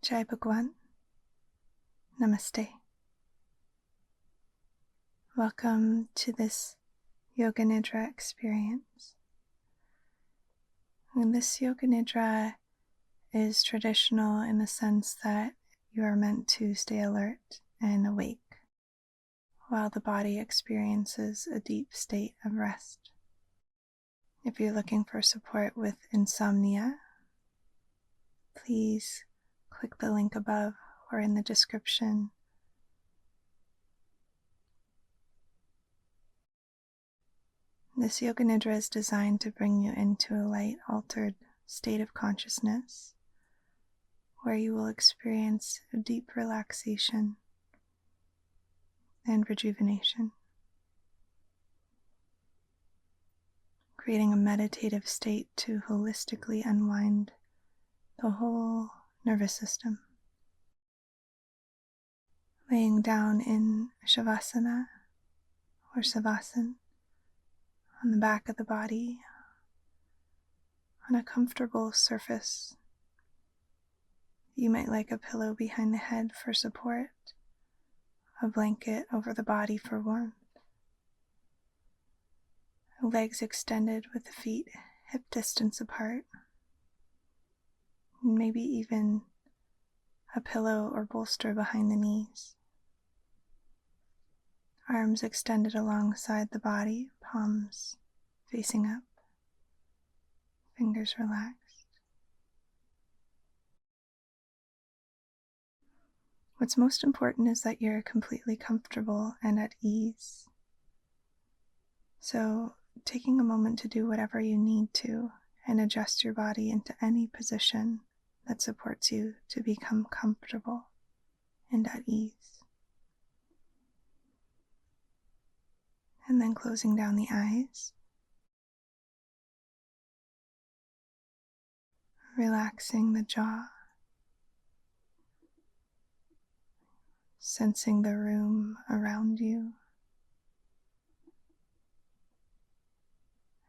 Jai Bhagwan. Namaste. Welcome to this Yoga Nidra experience. And this Yoga Nidra is traditional in the sense that you are meant to stay alert and awake while the body experiences a deep state of rest. If you're looking for support with insomnia, please click the link above or in the description. This Yoga Nidra is designed to bring you into a light, altered state of consciousness where you will experience a deep relaxation and rejuvenation, creating a meditative state to holistically unwind the whole nervous system. Laying down in Shavasana or Savasana on the back of the body on a comfortable surface. You might like a pillow behind the head for support, a blanket over the body for warmth, legs extended with the feet hip distance apart, maybe even a pillow or bolster behind the knees. Arms extended alongside the body, palms facing up, fingers relaxed. What's most important is that you're completely comfortable and at ease. So, taking a moment to do whatever you need to and adjust your body into any position that supports you to become comfortable and at ease. And then closing down the eyes. Relaxing the jaw. Sensing the room around you.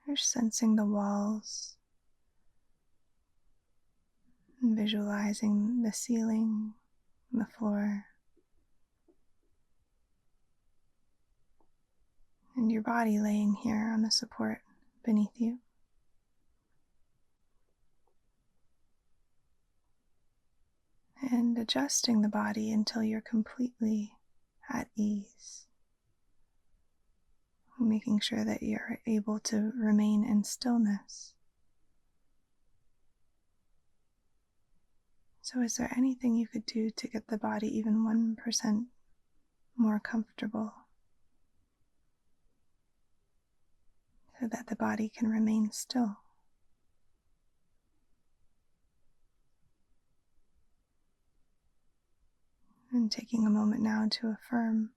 You're sensing the walls. And visualizing the ceiling, the floor. And your body laying here on the support beneath you. And adjusting the body until you're completely at ease. Making sure that you're able to remain in stillness. So is there anything you could do to get the body even 1% more comfortable so that the body can remain still? And taking a moment now to affirm,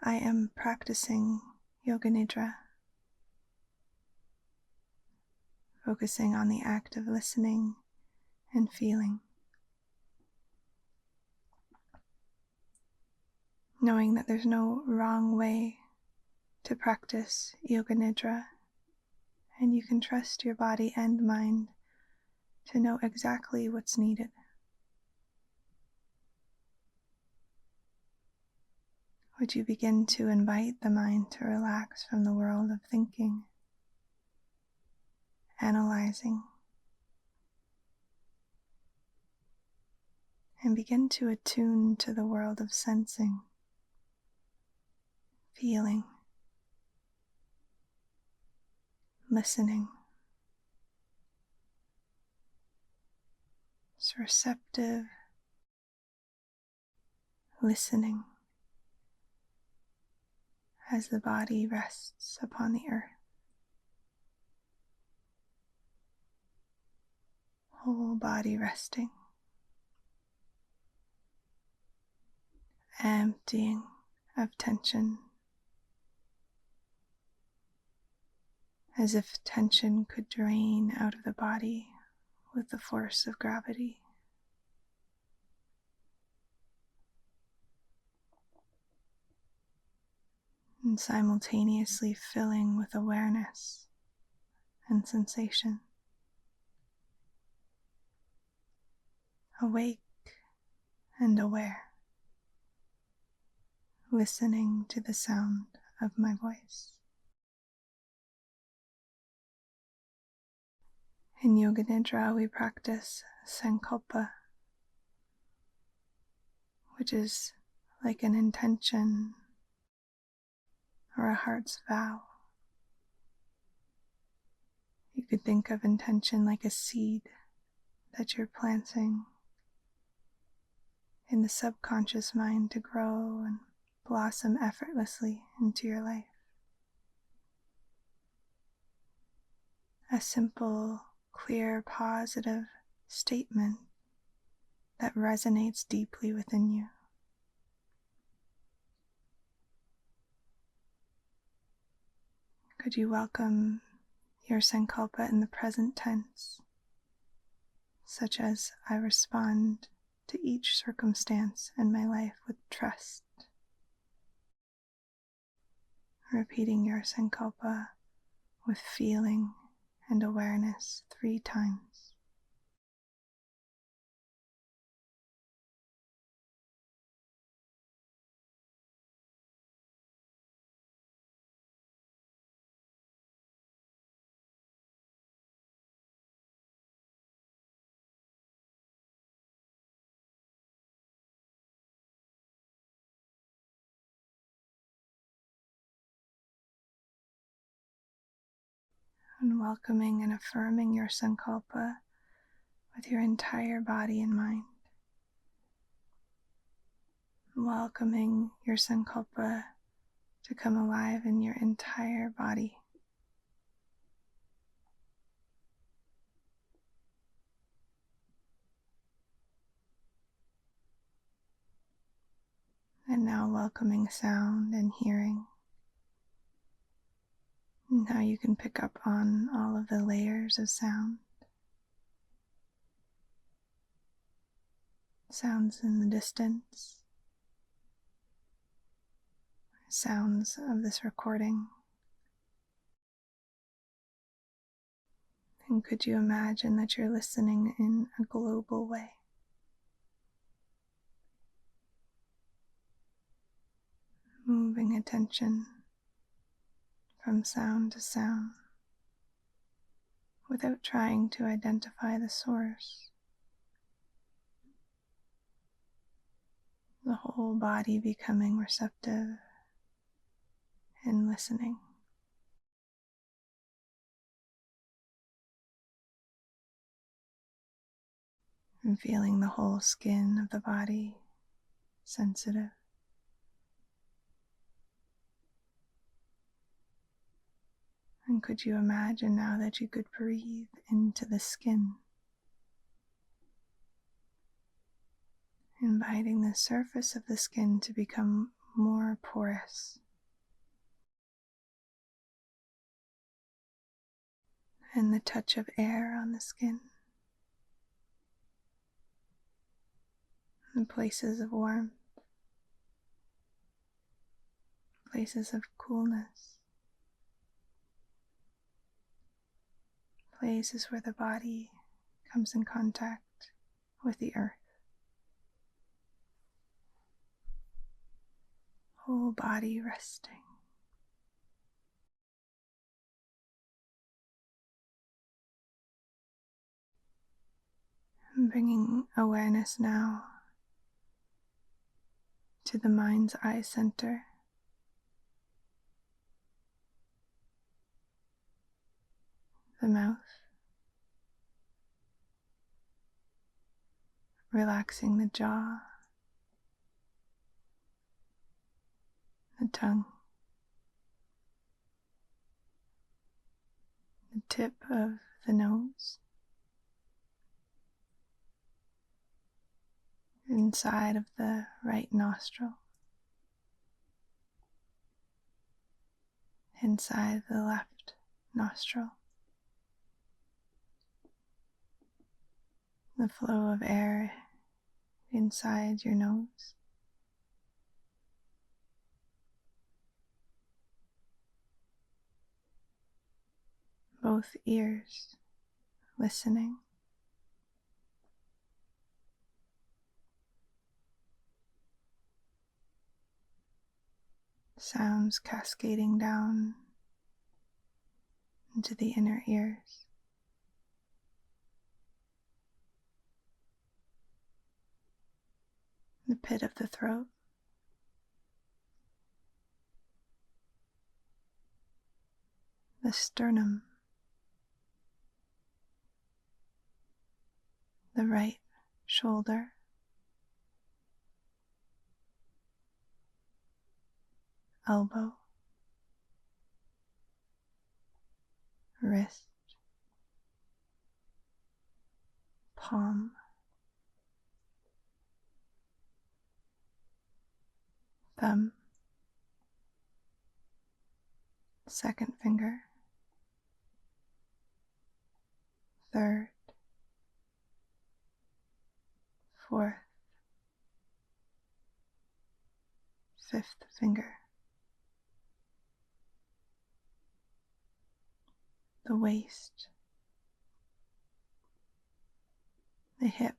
I am practicing Yoga Nidra, focusing on the act of listening and feeling, knowing that there's no wrong way to practice Yoga Nidra, and you can trust your body and mind to know exactly what's needed. Would you begin to invite the mind to relax from the world of thinking, analyzing, and begin to attune to the world of sensing, feeling, listening. It's receptive listening as the body rests upon the earth. Whole body resting, emptying of tension, as if tension could drain out of the body with the force of gravity. And simultaneously filling with awareness and sensation. awake and aware, listening to the sound of my voice. In Yoga Nidra, we practice sankalpa, which is like an intention or a heart's vow. You could think of intention like a seed that you're planting in the subconscious mind to grow and blossom effortlessly into your life. A simple, clear, positive statement that resonates deeply within you. Could you welcome your sankalpa in the present tense, such as I respond to each circumstance in my life with trust? Repeating your sankalpa with feeling and awareness 3 times. And welcoming and affirming your sankalpa with your entire body and mind. Welcoming your sankalpa to come alive in your entire body. And now welcoming sound and hearing. And how you can pick up on all of the layers of sound. Sounds in the distance. Sounds of this recording. And could you imagine that you're listening in a global way? Moving attention from sound to sound without trying to identify the source. The whole body becoming receptive and listening. And feeling the whole skin of the body sensitive. And could you imagine now that you could breathe into the skin, inviting the surface of the skin to become more porous, and the touch of air on the skin, and places of warmth, places of coolness, places where the body comes in contact with the earth. Whole body resting. And bringing awareness now to the mind's eye center. The mouth. Relaxing the jaw. The tongue. The tip of the nose. Inside of the right nostril. Inside the left nostril. The flow of air inside your nose. Both ears listening. sounds cascading down into the inner ears. The pit of the throat, the sternum, the right shoulder, elbow, wrist, palm, thumb, second finger, third, fourth, fifth finger, the waist, the hip,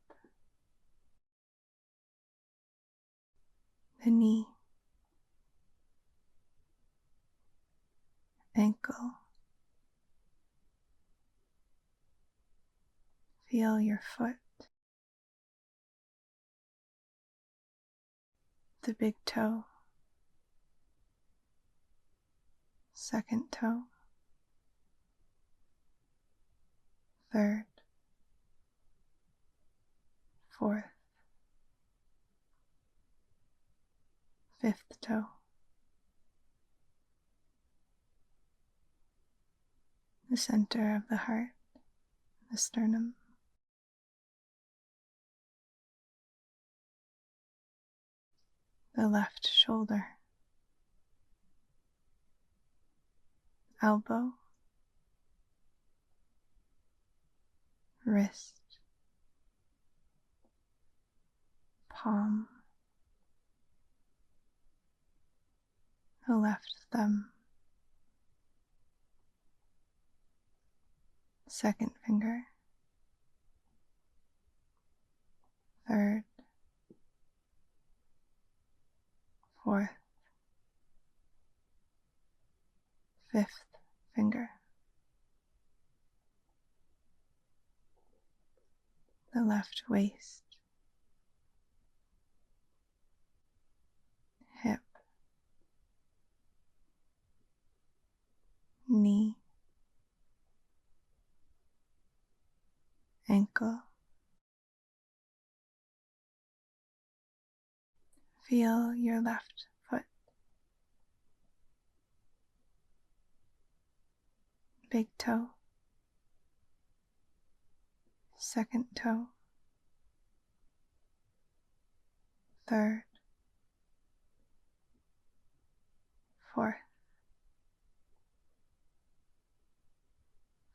the knee, ankle. Feel your foot, the big toe, second toe, third, fourth, fifth toe, the center of the heart, the sternum, the left shoulder, elbow, wrist, palm, the left thumb, second finger, third, fourth, fifth finger, the left waist, hip, knee, ankle. Feel your left foot, big toe, second toe, third, fourth,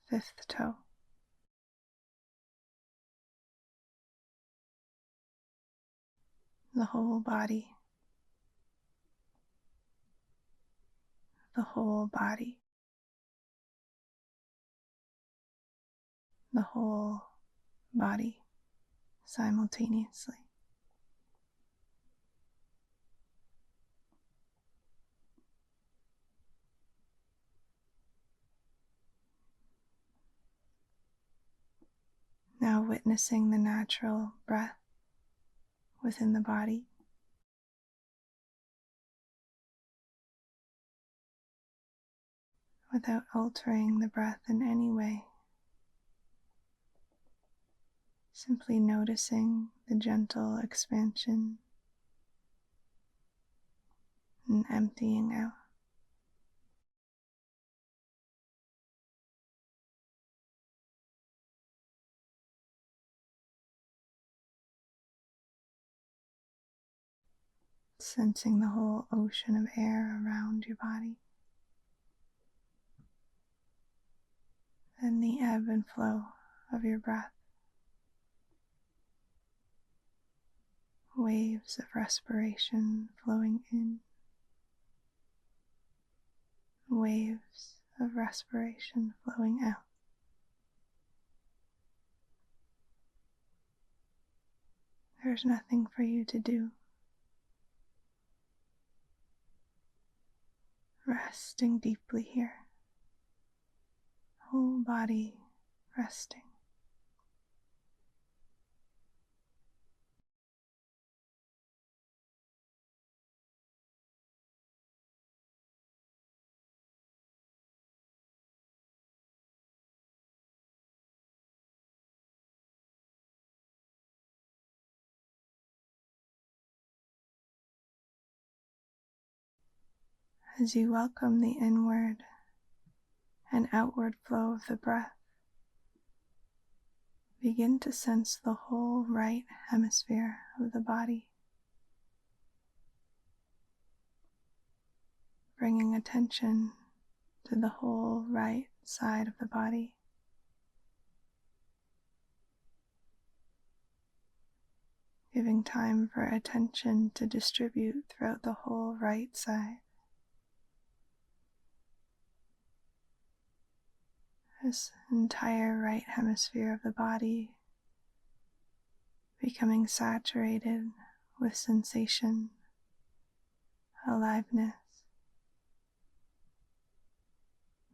fifth toe, the whole body, the whole body, the whole body simultaneously. Now witnessing the natural breath within the body. Without altering the breath in any way. Simply noticing the gentle expansion and emptying out. Sensing the whole ocean of air around your body. And the ebb and flow of your breath. Waves of respiration flowing in. Waves of respiration flowing out. There's nothing for you to do. resting deeply here, whole body resting. As you welcome the inward and outward flow of the breath, begin to sense the whole right hemisphere of the body, bringing attention to the whole right side of the body. Giving time for attention to distribute throughout the whole right side. This entire right hemisphere of the body becoming saturated with sensation, aliveness,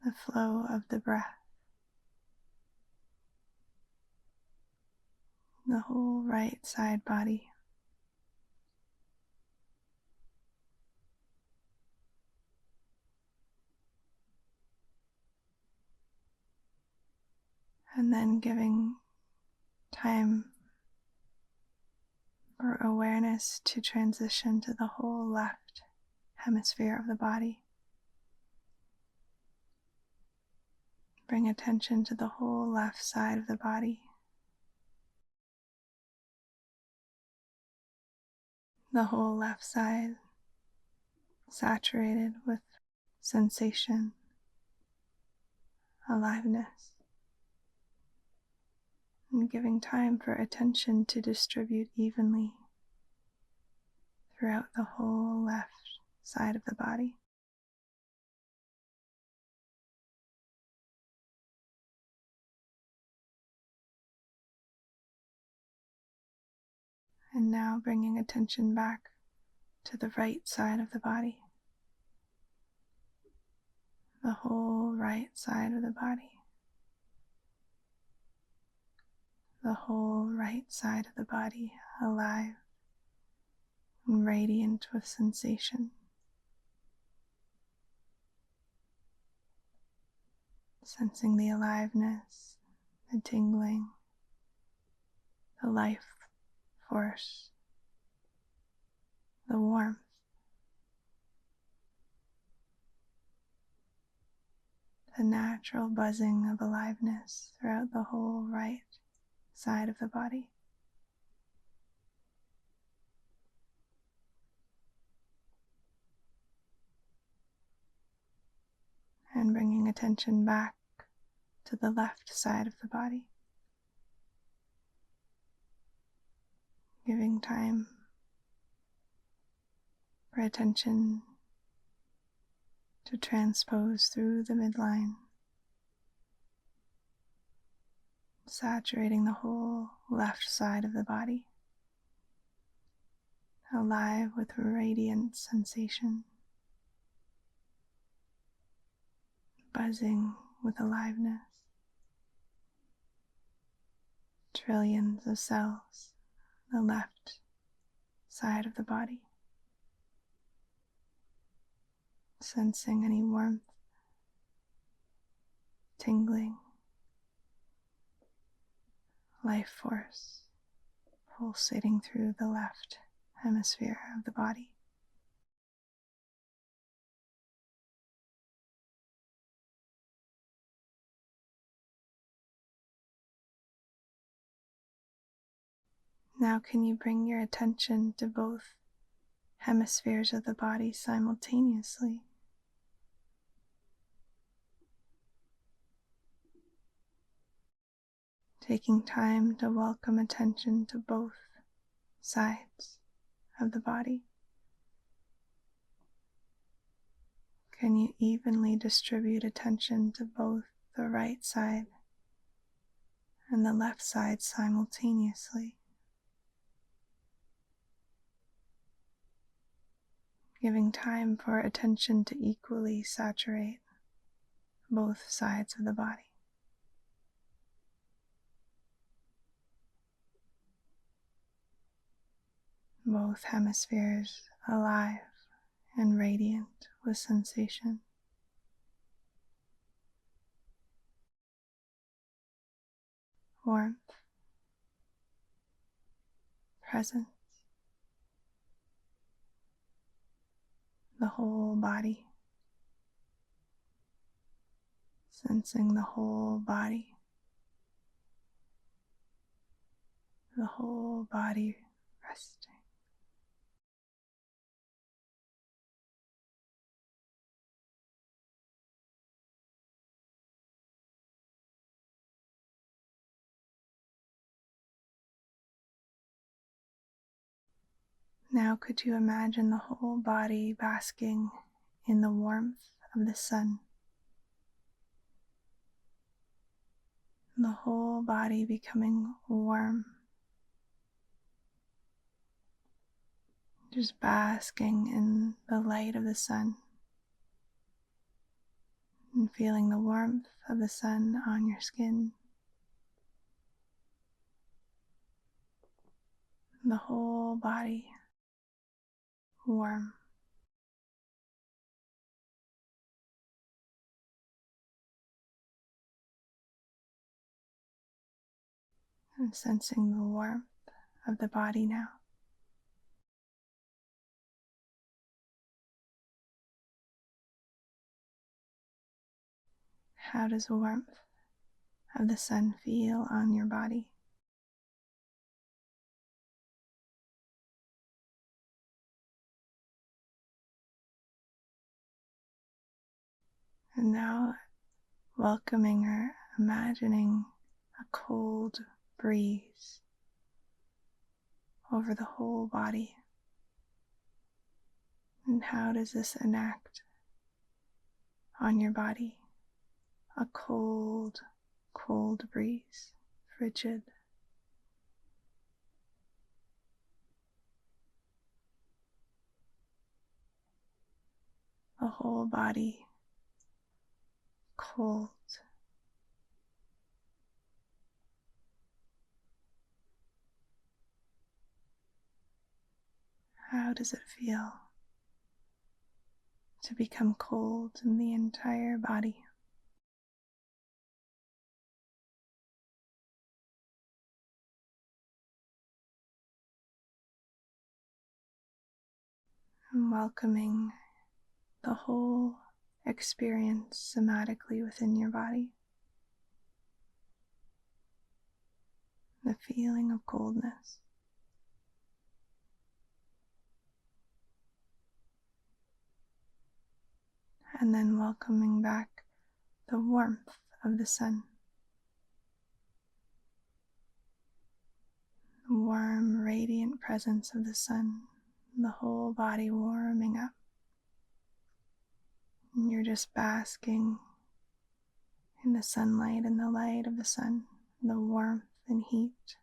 the flow of the breath, the whole right side body. And then giving time for awareness to transition to the whole left hemisphere of the body. Bring attention to the whole left side of the body. The whole left side saturated with sensation, aliveness, and giving time for attention to distribute evenly throughout the whole left side of the body. And now bringing attention back to the right side of the body, the whole right side of the body, the whole right side of the body alive and radiant with sensation. Sensing the aliveness, the tingling, the life force, the warmth, the natural buzzing of aliveness throughout the whole right side of the body. And bringing attention back to the left side of the body. Giving time for attention to transpose through the midline, saturating the whole left side of the body, alive with radiant sensation, buzzing with aliveness, trillions of cells, the left side of the body, sensing any warmth, tingling, life force pulsating through the left hemisphere of the body. Now can you bring your attention to both hemispheres of the body simultaneously? Taking time to welcome attention to both sides of the body. Can you evenly distribute attention to both the right side and the left side simultaneously? giving time for attention to equally saturate both sides of the body. Both hemispheres alive and radiant with sensation. Warmth, presence, the whole body, sensing the whole body, the whole body resting. Now could you imagine the whole body basking in the warmth of the sun? The whole body becoming warm, just basking in the light of the sun and feeling the warmth of the sun on your skin. The whole body warm. And sensing the warmth of the body now. How does the warmth of the sun feel on your body? And now welcoming or imagining a cold breeze over the whole body. And how does this enact on your body? A cold, cold breeze, frigid. The whole body cold. How does it feel to become cold in the entire body? And welcoming the whole experience somatically within your body. The feeling of coldness. And then welcoming back the warmth of the sun. The warm, radiant presence of the sun, the whole body warming up. And you're just basking in the sunlight and the light of the sun, the warmth and heat.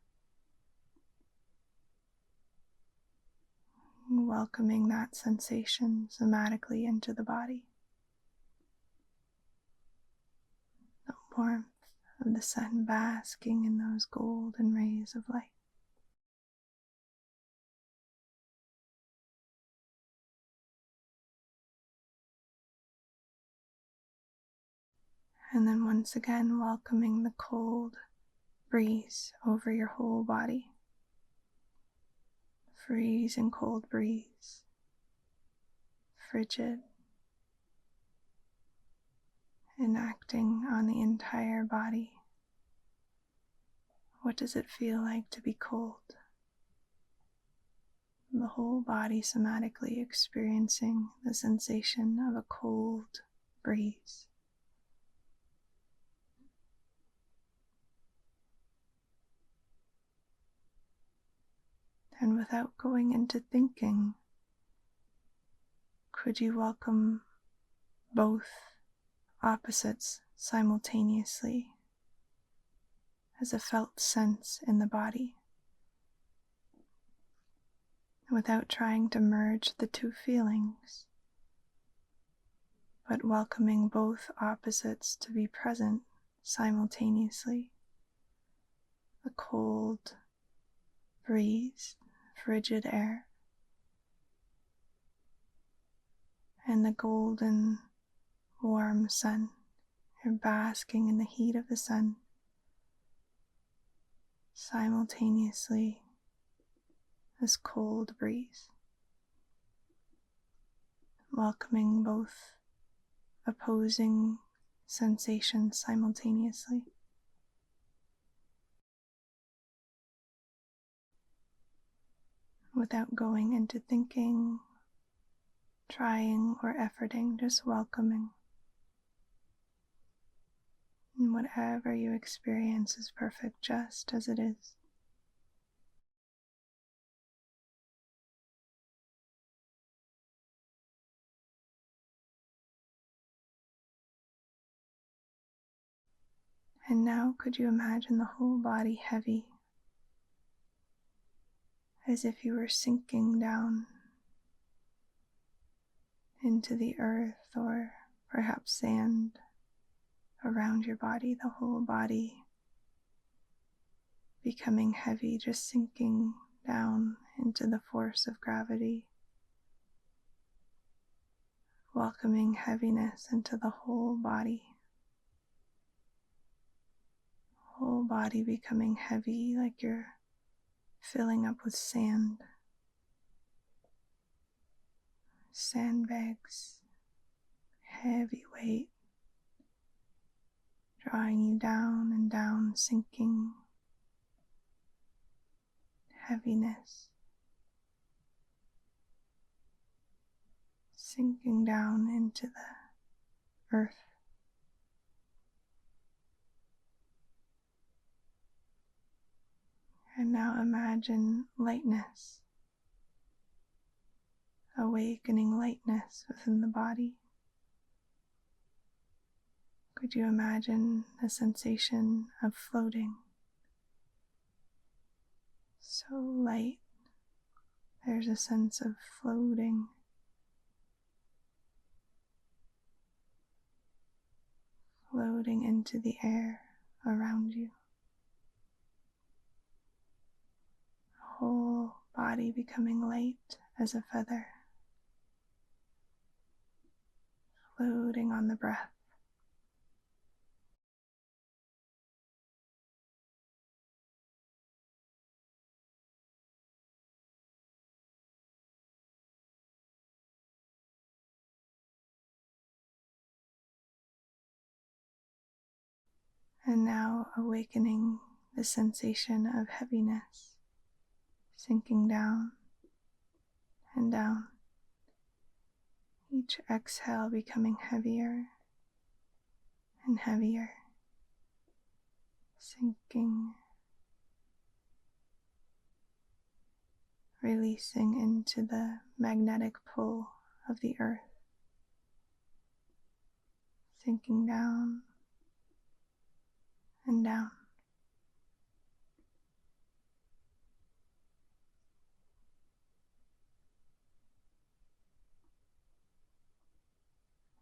And welcoming that sensation somatically into the body. The warmth of the sun basking in those golden rays of light. And then once again welcoming the cold breeze over your whole body. Freezing cold breeze, frigid, enacting on the entire body. What does it feel like to be cold? The whole body somatically experiencing the sensation of a cold breeze. And without going into thinking, could you welcome both opposites simultaneously as a felt sense in the body? without trying to merge the two feelings, but welcoming both opposites to be present simultaneously. The cold breeze, frigid air, and the golden, warm sun. You're basking in the heat of the sun simultaneously. This cold breeze, welcoming both opposing sensations simultaneously. Without going into thinking, trying, or efforting, just welcoming. And whatever you experience is perfect just as it is. And now could you imagine the whole body heavy, as if you were sinking down into the earth or perhaps sand around your body, the whole body becoming heavy, just sinking down into the force of gravity, welcoming heaviness into the whole body. Whole body becoming heavy, like you're filling up with sand. Sandbags, heavy weight, drawing you down and down, sinking. Heaviness, sinking down into the earth. And now imagine lightness, awakening lightness within the body. Could you imagine the sensation of floating? So light, there's a sense of floating. Floating into the air around you. Whole body becoming light as a feather, floating on the breath. And now awakening the sensation of heaviness, sinking down and down. Each exhale becoming heavier and heavier, sinking, releasing into the magnetic pull of the earth, sinking down and down.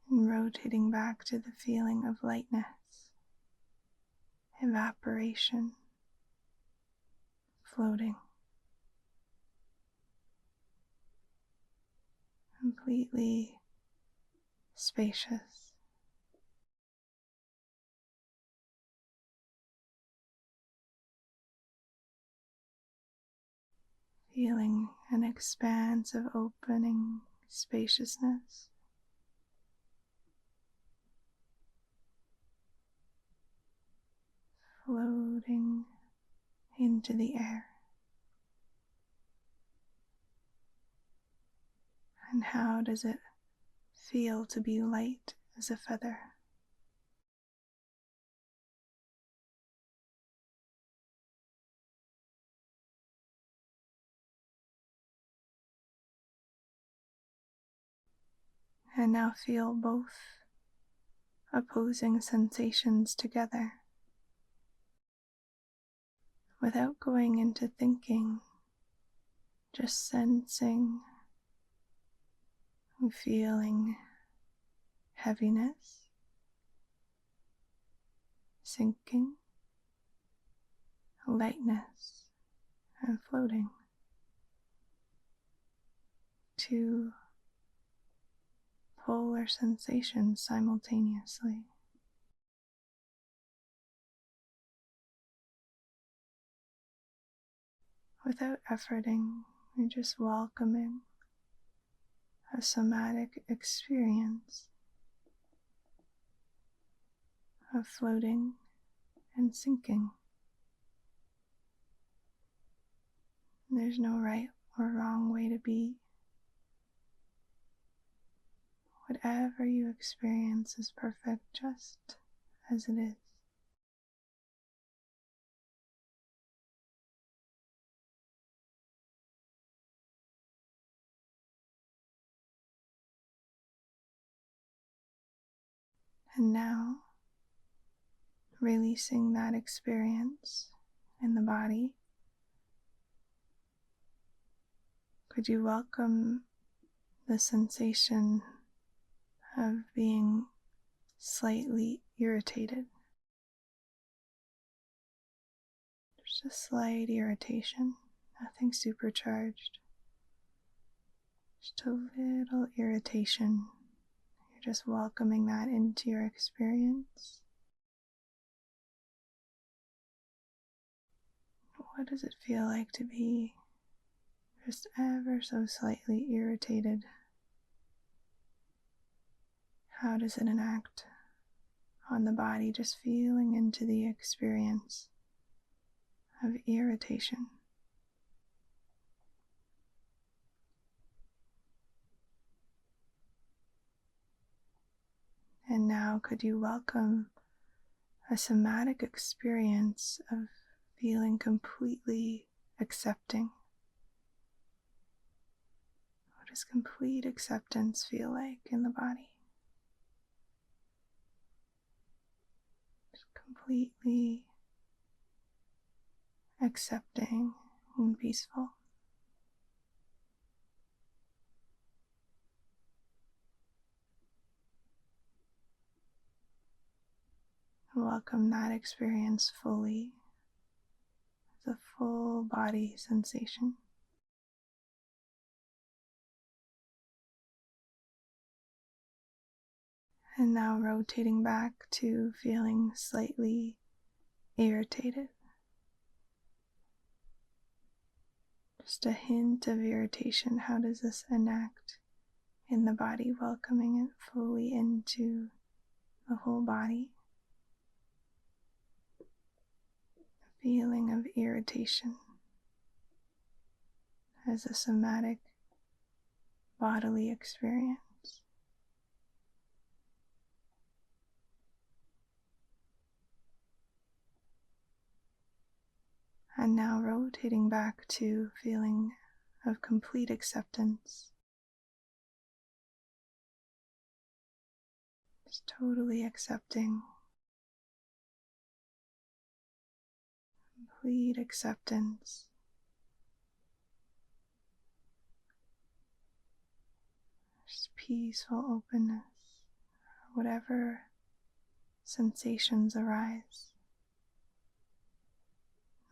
And rotating back to the feeling of lightness, evaporation, floating, completely spacious. Feeling an expanse of opening spaciousness. Floating into the air. And how does it feel to be light as a feather? And now feel both opposing sensations together. Without going into thinking, just sensing and feeling heaviness, sinking, lightness, and floating. Two polar sensations simultaneously. Without efforting, you're just welcoming a somatic experience of floating and sinking. There's no right or wrong way to be. Whatever you experience is perfect just as it is. And now, releasing that experience in the body, could you welcome the sensation of being slightly irritated? Just a slight irritation, nothing supercharged. Just a little irritation. You're just welcoming that into your experience. What does it feel like to be just ever so slightly irritated? How does it enact on the body? Just feeling into the experience of irritation. And now could you welcome a somatic experience of feeling completely accepting? What does complete acceptance feel like in the body? Just completely accepting and peaceful. Welcome that experience fully as a full body sensation. And now rotating back to feeling slightly irritated. Just a hint of irritation. How does this enact in the body? Welcoming it fully into the whole body. A feeling of irritation as a somatic bodily experience. And now rotating back to feeling of complete acceptance. Just totally accepting. Complete acceptance. Just peaceful openness. Whatever sensations arise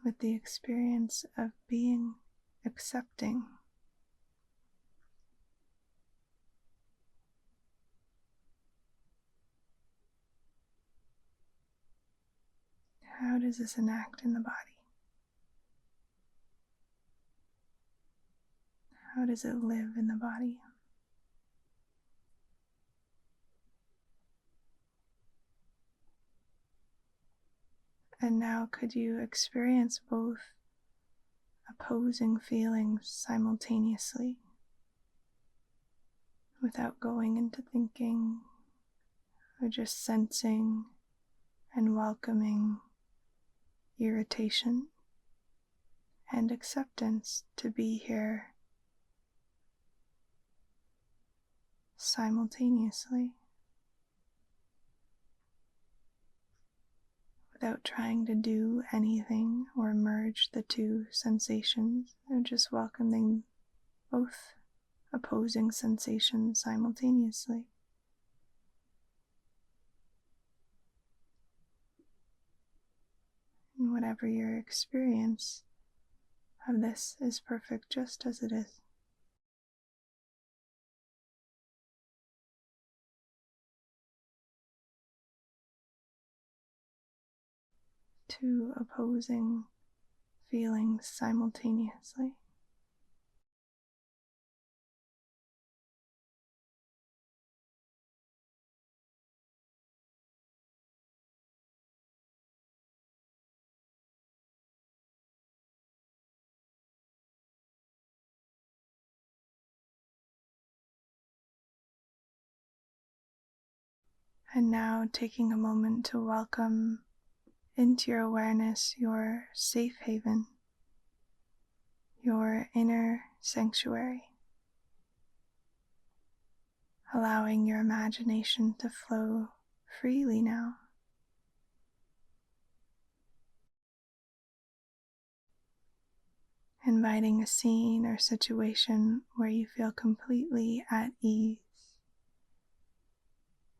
with the experience of being accepting. How does this enact in the body? How does it live in the body? And now could you experience both opposing feelings simultaneously without going into thinking, or just sensing and welcoming irritation and acceptance to be here simultaneously, without trying to do anything or merge the two sensations, or just welcoming both opposing sensations simultaneously. And whatever your experience of this is perfect just as it is. Two opposing feelings simultaneously. And now taking a moment to welcome into your awareness your safe haven, your inner sanctuary, allowing your imagination to flow freely now. Inviting a scene or situation where you feel completely at ease.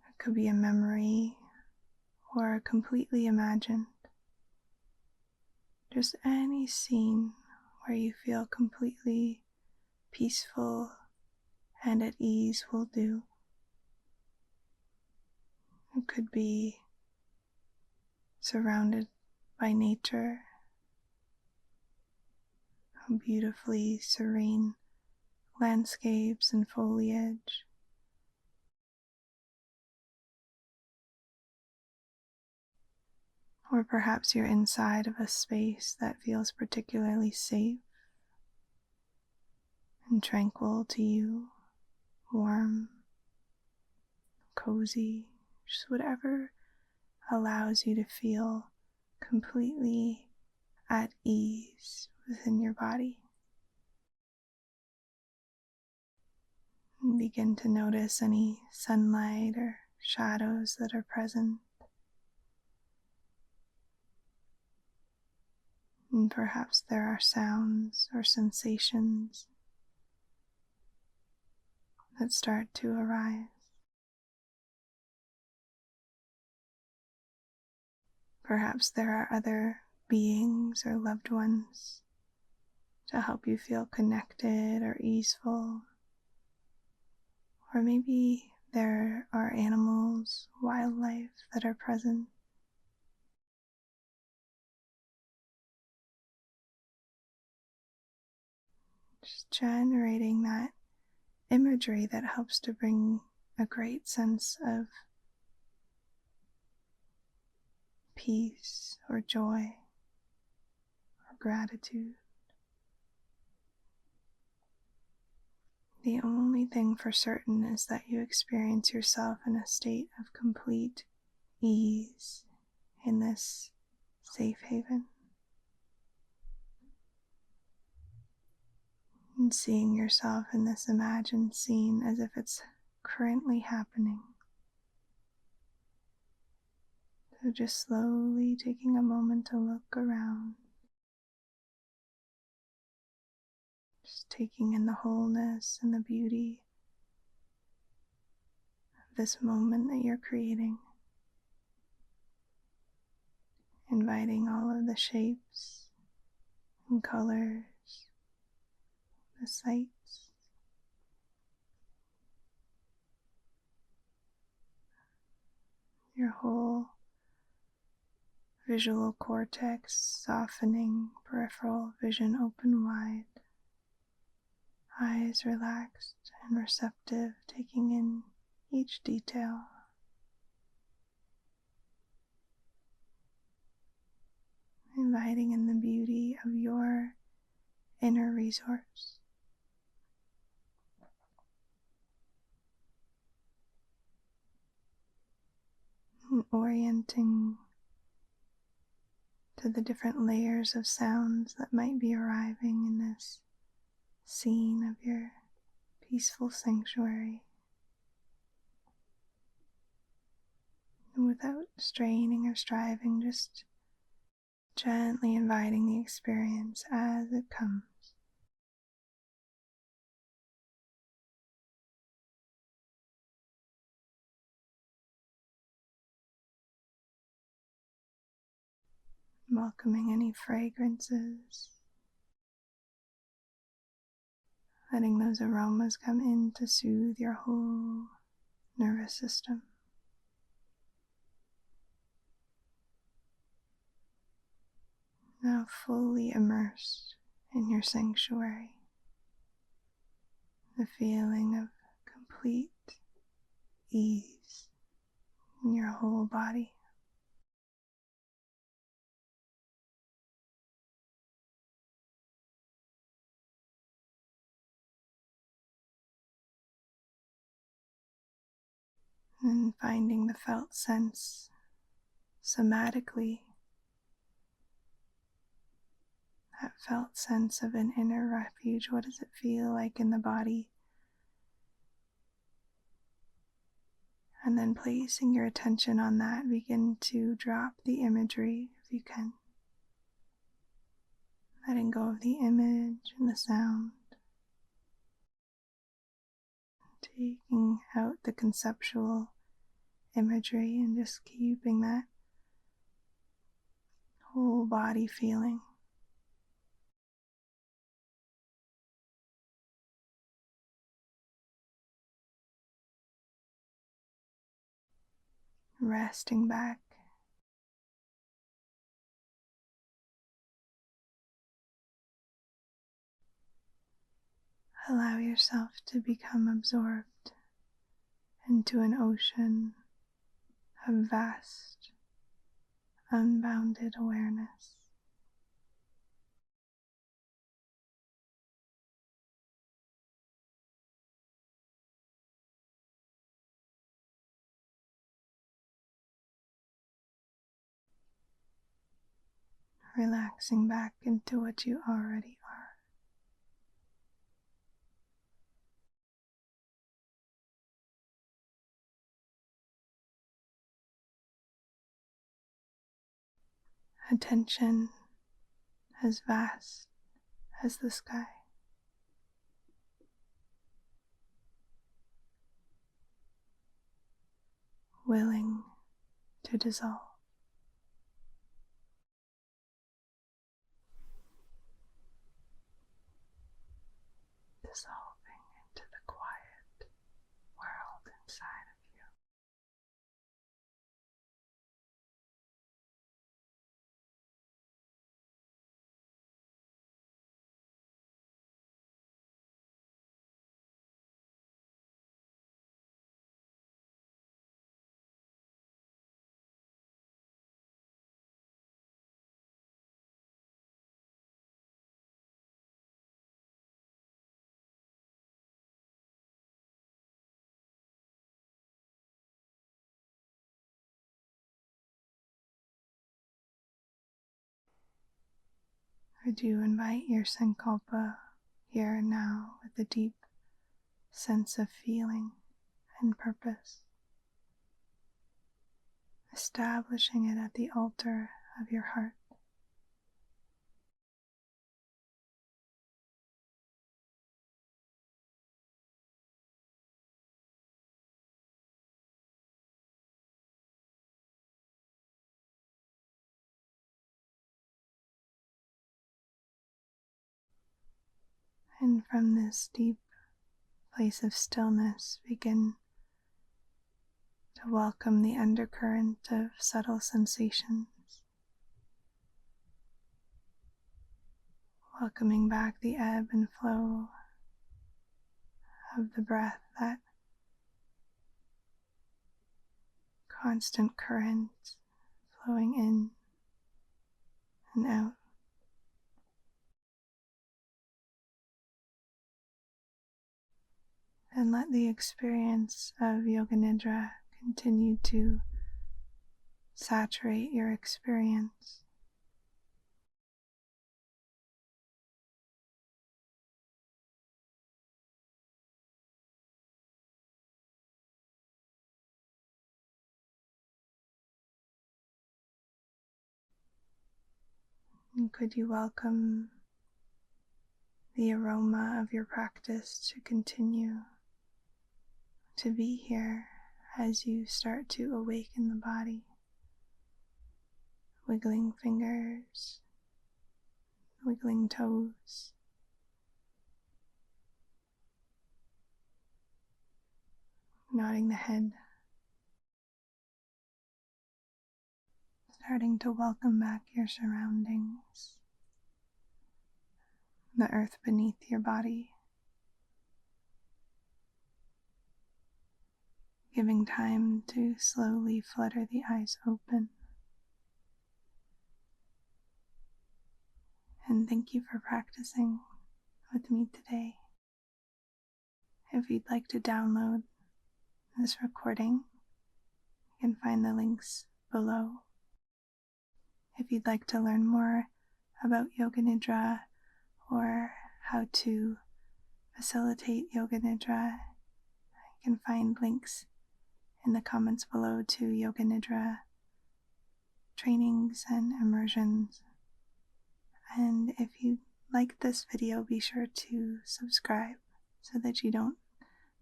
It could be a memory or completely imagined. Just any scene where you feel completely peaceful and at ease will do. It could be surrounded by nature, beautifully serene landscapes and foliage. Or perhaps you're inside of a space that feels particularly safe and tranquil to you, warm, cozy, just whatever allows you to feel completely at ease within your body. And begin to notice any sunlight or shadows that are present. And perhaps there are sounds or sensations that start to arise. Perhaps there are other beings or loved ones to help you feel connected or easeful. Or maybe there are animals, wildlife that are present. Just generating that imagery that helps to bring a great sense of peace or joy or gratitude. The only thing for certain is that you experience yourself in a state of complete ease in this safe haven. And seeing yourself in this imagined scene as if it's currently happening. So just slowly taking a moment to look around. Just taking in the wholeness and the beauty of this moment that you're creating. Inviting all of the shapes and colors, the sights, your whole visual cortex softening, peripheral vision open wide, eyes relaxed and receptive, taking in each detail. Inviting in the beauty of your inner resource. And orienting to the different layers of sounds that might be arriving in this scene of your peaceful sanctuary. And without straining or striving, just gently inviting the experience as it comes. welcoming any fragrances, letting those aromas come in to soothe your whole nervous system. Now fully immersed in your sanctuary, the feeling of complete ease in your whole body. And finding the felt sense somatically, that felt sense of an inner refuge. What does it feel like in the body? And then placing your attention on that, begin to drop the imagery if you can. Letting go of the image and the sound. Taking out the conceptual imagery and just keeping that whole body feeling. Resting back. Allow yourself to become absorbed into an ocean of vast, unbounded awareness. Relaxing back into what you already are. Attention as vast as the sky. Willing to dissolve. Dissolving into the quiet world inside of you. Would you invite your sankalpa here and now with a deep sense of feeling and purpose, establishing it at the altar of your heart. And from this deep place of stillness, begin to welcome the undercurrent of subtle sensations, welcoming back the ebb and flow of the breath, that constant current flowing in and out. And let the experience of Yoga Nidra continue to saturate your experience. And could you welcome the aroma of your practice to continue to be here as you start to awaken the body, wiggling fingers, wiggling toes, nodding the head, starting to welcome back your surroundings, the earth beneath your body, giving time to slowly flutter the eyes open. And thank you for practicing with me today. If you'd like to download this recording, you can find the links below. If you'd like to learn more about Yoga Nidra or how to facilitate Yoga Nidra, you can find links in the comments below to Yoga Nidra trainings and immersions. And if you like this video, be sure to subscribe so that you don't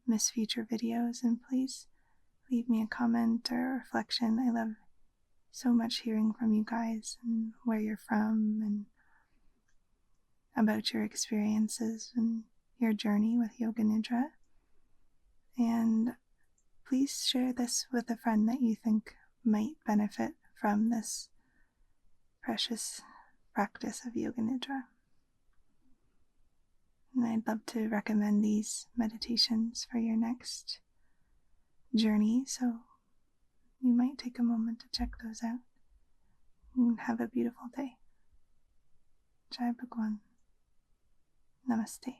miss future videos, and please leave me a comment or reflection. I love so much hearing from you guys and where you're from and about your experiences and your journey with Yoga Nidra. And please share this with a friend that you think might benefit from this precious practice of Yoga Nidra. And I'd love to recommend these meditations for your next journey, so you might take a moment to check those out. And have a beautiful day. Jai Bhagwan. Namaste.